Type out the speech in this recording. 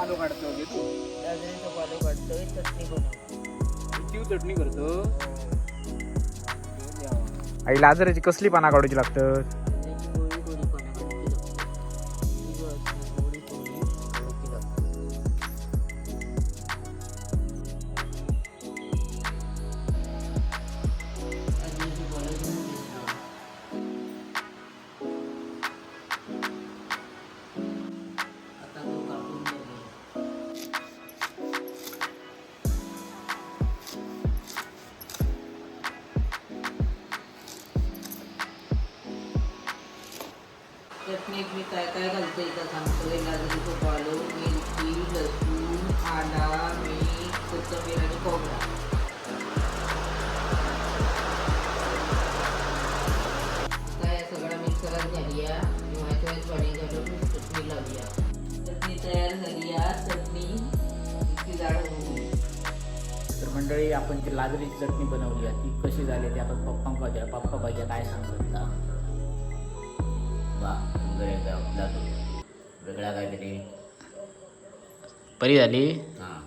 पालो काढतो म्हणजे तू गाजराचा पालो काढतोय, चटणी बनवतो. चिव चटणी करतो. आई लाजराची कसली पाना काढूची लागतं? त्याची गोळी गोळी पानं काढायची लागतात. ही जी असते गोळी गोळी काढायची लागतात. गाजराची पालं घेऊन घेतलं. आता तो कापून बघूया. चटणीत मी काय काय घालते इथं सांगतोय. गाजरीचं पालो, मिरची, लसूण, आला, मीठ, कोथिंबीर आणि खोबरा. आता या सगळ्या मिक्सरात घालूया. व्हायच्या वेळेस पाणी घालून चटणी लावूया. चटणी तयार झाली या. चटणी इतकी जाड होऊ नये. तर मंडळी आपण ती लाजरीची चटणी बनवली आहे ती कशी झाली ते आपण पप्पांक द्या. पप्पा पाहिजे काय सांगता. वा सुंदर आहे आपला तो वेगळा काहीतरी बरी झाली. हां